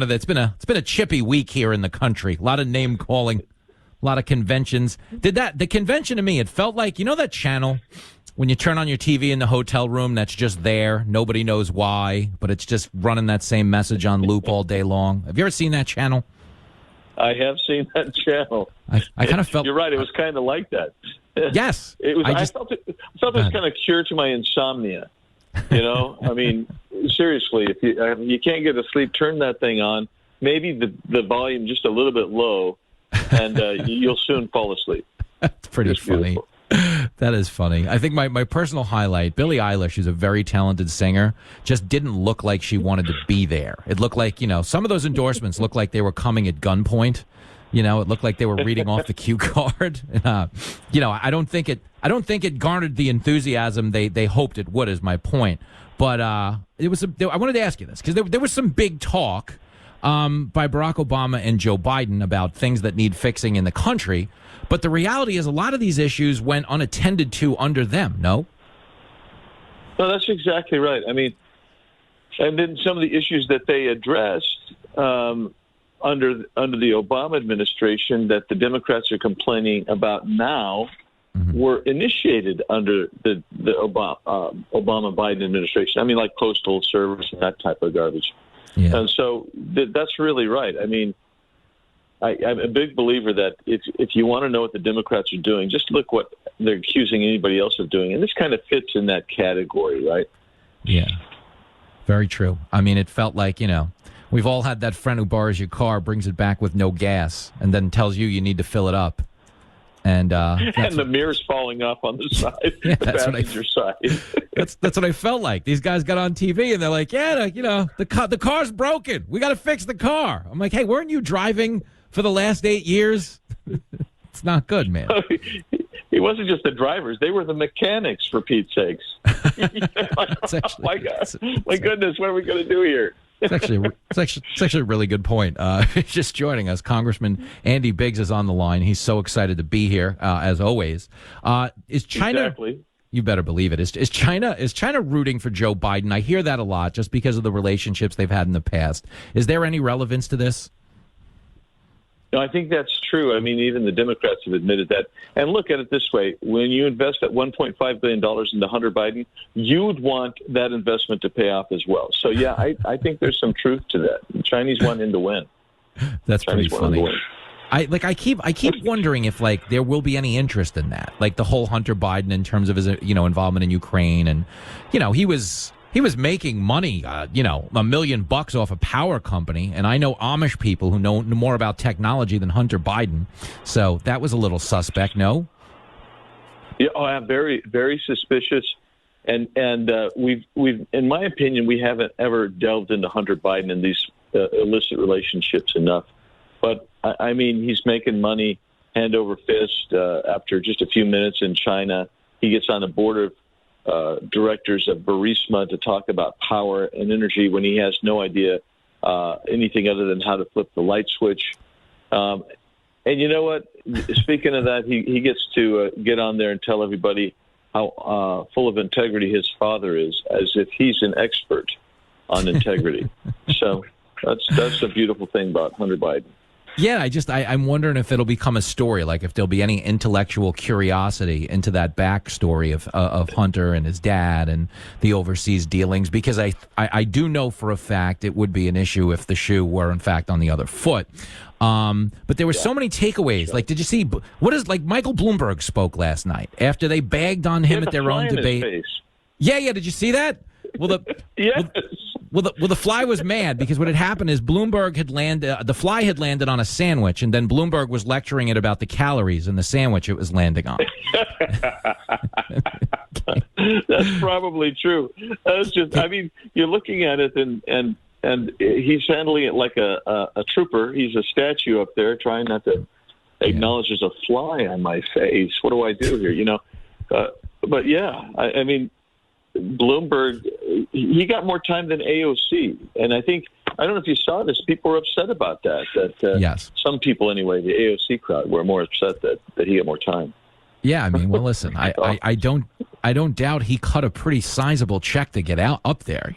It's been a chippy week here in the country. A lot of name calling, a lot of conventions. The convention to me, it felt like, you know that channel when you turn on your TV in the hotel room that's just there, nobody knows why, but it's just running that same message on loop all day long. Have you ever seen that channel? I have seen that channel. I kind of felt you're right. It was kind of like that. Yes, it was. I felt it was kind of cure to my insomnia. You know, I mean, seriously, if you can't get to sleep, turn that thing on. Maybe the volume just a little bit low, and you'll soon fall asleep. That's pretty funny. That is funny. I think my personal highlight, Billie Eilish is a very talented singer, just didn't look like she wanted to be there. It looked like, some of those endorsements looked like they were coming at gunpoint. It looked like they were reading off the cue card. I don't think it garnered the enthusiasm they hoped it would, is my point. But I wanted to ask you this, because there was some big talk by Barack Obama and Joe Biden about things that need fixing in the country. But the reality is a lot of these issues went unattended to under them, no? No, that's exactly right. I mean, and then some of the issues that they addressed under the Obama administration that the Democrats are complaining about now were initiated under the Obama-Biden administration. I mean, like postal service and that type of garbage. Yeah. And so that's really right. I mean, I'm a big believer that if you want to know what the Democrats are doing, just look what they're accusing anybody else of doing. And this kind of fits in that category, right? Yeah, very true. I mean, it felt like, we've all had that friend who borrows your car, brings it back with no gas, and then tells you need to fill it up. And the mirror's falling off on the side, yeah, the passenger side. That's what I felt like. These guys got on TV and they're like, the car's broken. We got to fix the car. I'm like, hey, weren't you driving for the last 8 years? It's not good, man. It wasn't just the drivers; they were the mechanics, for Pete's sakes. My God, my goodness, what are we going to do here? It's actually a really good point. Just joining us, Congressman Andy Biggs is on the line. He's so excited to be here, as always. Is China? Exactly. You better believe it. Is China rooting for Joe Biden? I hear that a lot, just because of the relationships they've had in the past. Is there any relevance to this? No, I think that's true. I mean, even the Democrats have admitted that. And look at it this way. When you invest that $1.5 billion into Hunter Biden, you would want that investment to pay off as well. So, yeah, I think there's some truth to that. The Chinese want him to win. That's pretty funny. I keep wondering if, there will be any interest in that. Like the whole Hunter Biden in terms of his, involvement in Ukraine. And, he was making money, $1 million off a power company. And I know Amish people who know more about technology than Hunter Biden. So that was a little suspect, no? Yeah, I'm very, very suspicious. And we've, in my opinion, we haven't ever delved into Hunter Biden and these illicit relationships enough. But, I mean, he's making money hand over fist after just a few minutes in China. He gets on the board of directors of Burisma to talk about power and energy when he has no idea anything other than how to flip the light switch. And you know what? Speaking of that, he gets to get on there and tell everybody how full of integrity his father is, as if he's an expert on integrity. So that's a beautiful thing about Hunter Biden. Yeah, I'm wondering if it'll become a story, like if there'll be any intellectual curiosity into that backstory of Hunter and his dad and the overseas dealings, because I do know for a fact it would be an issue if the shoe were in fact on the other foot. But there were so many takeaways. Like, did you see Michael Bloomberg spoke last night after they bagged on him at their own debate? Yeah. Did you see that? Well, yes. The fly was mad because what had happened is Bloomberg had landed, the fly had landed on a sandwich, and then Bloomberg was lecturing it about the calories in the sandwich it was landing on. That's probably true. That's just, I mean, you're looking at it and he's handling it like a trooper. He's a statue up there trying not to acknowledge there's a fly on my face. What do I do here? But yeah, I mean, Bloomberg, he got more time than AOC. And I don't know if you saw this, people were upset about that. Yes. Some people, anyway, the AOC crowd, were more upset that he got more time. Yeah, I mean, well, listen, I don't doubt he cut a pretty sizable check to get out up there,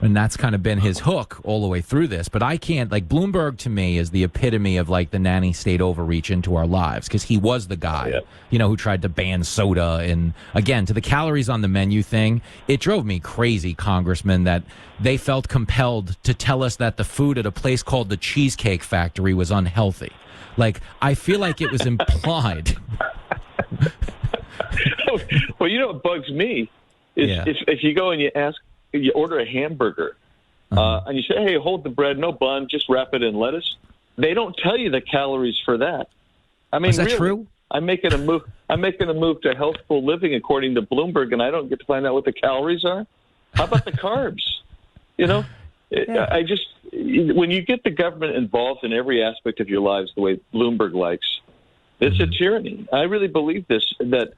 and that's kind of been his hook all the way through this. But I can't, like, Bloomberg to me is the epitome of like the Nanny State overreach into our lives, because he was the guy, who tried to ban soda. And again, to the calories on the menu thing, it drove me crazy, Congressman, that they felt compelled to tell us that the food at a place called the Cheesecake Factory was unhealthy. Like, I feel like it was implied. Well, what bugs me is if you go and you order a hamburger, and you say, "Hey, hold the bread, no bun, just wrap it in lettuce." They don't tell you the calories for that. I mean, is that really, true? I'm making a move to healthful living according to Bloomberg, and I don't get to find out what the calories are. How about the carbs? I just, when you get the government involved in every aspect of your lives the way Bloomberg likes, it's a tyranny. I really believe this, that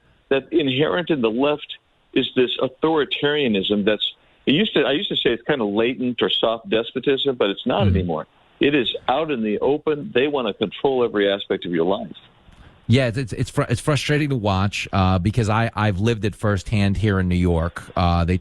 inherent in the left is this authoritarianism I used to say it's kind of latent or soft despotism, but it's not anymore. It is out in the open. They want to control every aspect of your life. Yeah, it's frustrating to watch because I've lived it firsthand here in New York. They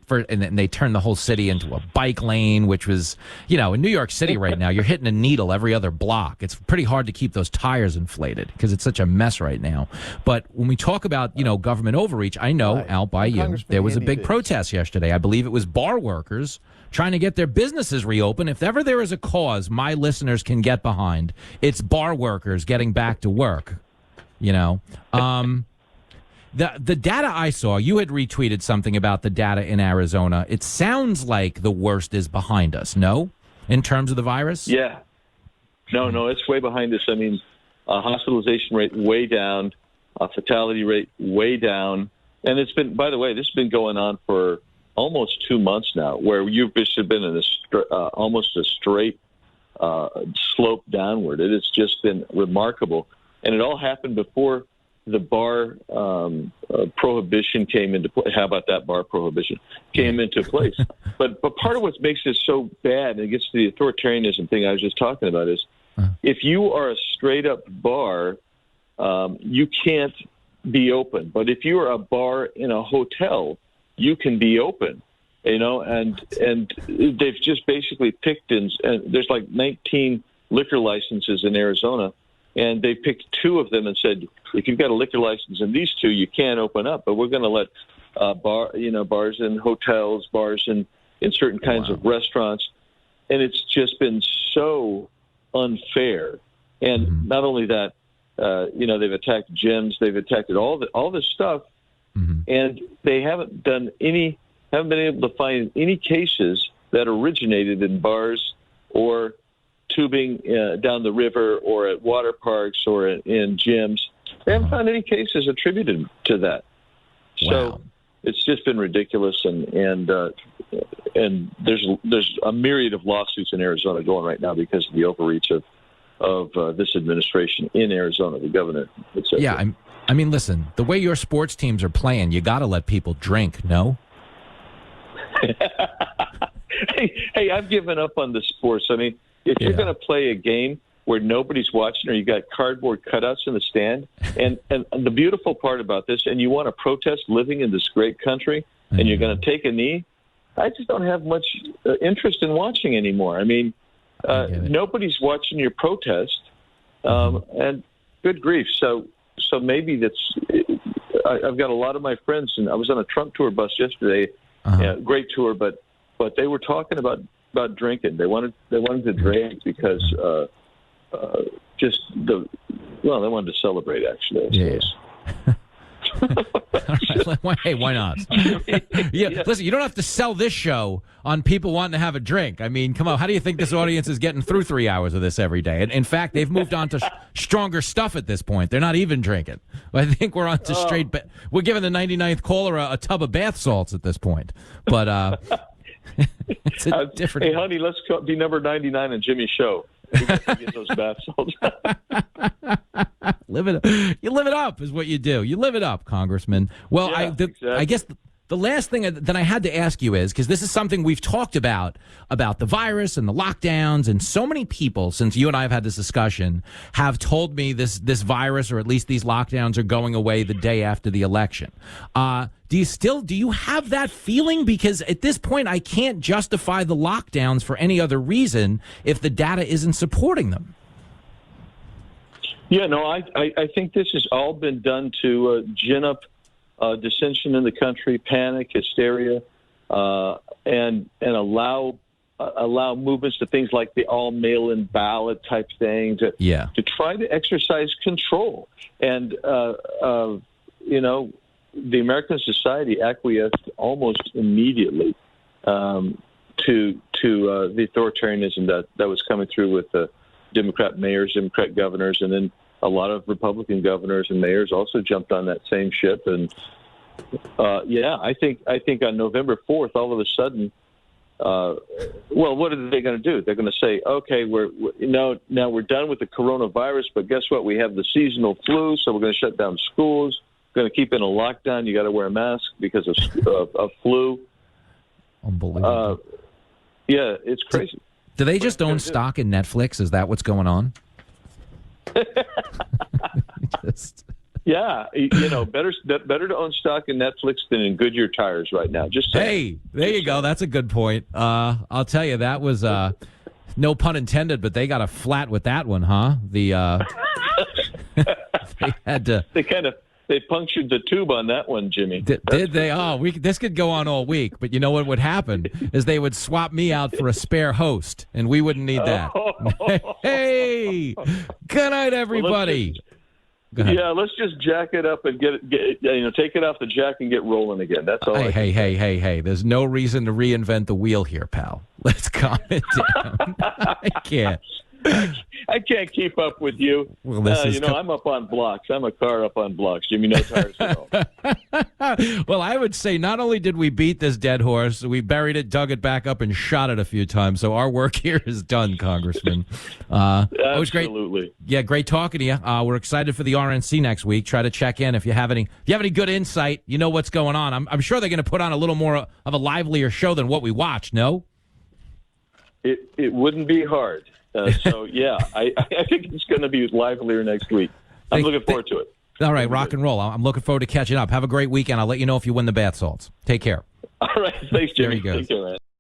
turned the whole city into a bike lane, which was, in New York City right now, you're hitting a needle every other block. It's pretty hard to keep those tires inflated because it's such a mess right now. But when we talk about, government overreach, I know, out by you, there was a big protest yesterday. I believe it was bar workers trying to get their businesses reopened. If ever there is a cause my listeners can get behind, it's bar workers getting back to work. The data I saw, you had retweeted something about the data in Arizona. It sounds like the worst is behind us, no? In terms of the virus? Yeah. No, it's way behind us. I mean, hospitalization rate way down, fatality rate way down. And it's been, by the way, this has been going on for almost 2 months now, where you've just been in almost a straight slope downward. It has just been remarkable. And it all happened before the bar prohibition came into play. How about that, bar prohibition came into place? But part of what makes this so bad, and it gets to the authoritarianism thing I was just talking about, is if you are a straight-up bar, you can't be open. But if you are a bar in a hotel, you can be open. And they've just basically picked and there's like 19 liquor licenses in Arizona. And they picked 2 of them and said, if you've got a liquor license in these 2, you can't open up. But we're going to let bars in hotels, bars in certain kinds of restaurants. And it's just been so unfair. And not only that, they've attacked gyms, they've attacked all this stuff, and they haven't been able to find any cases that originated in bars or tubing down the river or at water parks or in gyms. They haven't found any cases attributed to that. So it's just been ridiculous, and there's a myriad of lawsuits in Arizona going right now because of the overreach of this administration in Arizona, the governor. Yeah, I mean, listen, the way your sports teams are playing, you got to let people drink, no? Hey, I've given up on the sports. I mean, if you're going to play a game where nobody's watching or you got cardboard cutouts in the stand, and the beautiful part about this, and you want to protest living in this great country, and you're going to take a knee, I just don't have much interest in watching anymore. I mean, nobody's watching your protest, and good grief. So maybe that's. I've got a lot of my friends, and I was on a Trump tour bus yesterday. Great tour, but they were talking about drinking. They wanted to drink because they wanted to celebrate, actually, I suppose. Hey, why not? Listen, you don't have to sell this show on people wanting to have a drink. I mean, come on. How do you think this audience is getting through 3 hours of this every day? And in fact, they've moved on to stronger stuff at this point. They're not even drinking. I think we're on to straight. We're giving the 99th caller a tub of bath salts at this point. But it's a different. Hey, honey, let's be number 99 on Jimmy's show. We got to get those bath salts. You live it up is what you do. You live it up, Congressman. Well, exactly. I guess The last thing that I had to ask you is, because this is something we've talked about the virus and the lockdowns, and so many people, since you and I have had this discussion, have told me this virus, or at least these lockdowns, are going away the day after the election. Do you have that feeling? Because at this point, I can't justify the lockdowns for any other reason if the data isn't supporting them. Yeah, no, I think this has all been done to gin up dissension in the country, panic, hysteria, and allow movements to things like the all mail-in ballot type thing to try to exercise control. And the American society acquiesced almost immediately to the authoritarianism that was coming through with the Democrat mayors, Democrat governors, and then a lot of Republican governors and mayors also jumped on that same ship. And I think on November 4th, all of a sudden, what are they going to do? They're going to say, okay, now we're done with the coronavirus, but guess what? We have the seasonal flu, so we're going to shut down schools. We're going to keep in a lockdown. You got to wear a mask because of flu. Unbelievable. Yeah, it's crazy. Do they just own stock in Netflix? Is that what's going on? Yeah, better to own stock in Netflix than in Goodyear tires right now. Just saying. Hey, there you go. That's a good point. I'll tell you, that was no pun intended, but they got a flat with that one, huh? They had to. They punctured the tube on that one, Jimmy. Did they? Oh, this could go on all week. But you know what would happen is they would swap me out for a spare host, and we wouldn't need that. Hey, good night, everybody. Go ahead. Yeah, let's just jack it up and take it off the jack and get rolling again. That's all. Hey. There's no reason to reinvent the wheel here, pal. Let's calm it down. I can't. I can't keep up with you. Well, I'm up on blocks. I'm a car up on blocks. Jimmy, no tires at all. Well, I would say not only did we beat this dead horse, we buried it, dug it back up, and shot it a few times. So our work here is done, Congressman. It was great. Absolutely. Yeah, great talking to you. We're excited for the RNC next week. Try to check in if you have any good insight. You know what's going on. I'm sure they're going to put on a little more of a livelier show than what we watched. No, it wouldn't be hard. I think it's going to be livelier next week. I'm looking forward to it. All right, rock and roll. I'm looking forward to catching up. Have a great weekend. I'll let you know if you win the bath salts. Take care. All right, thanks, Jimmy. There he goes. Take care, man.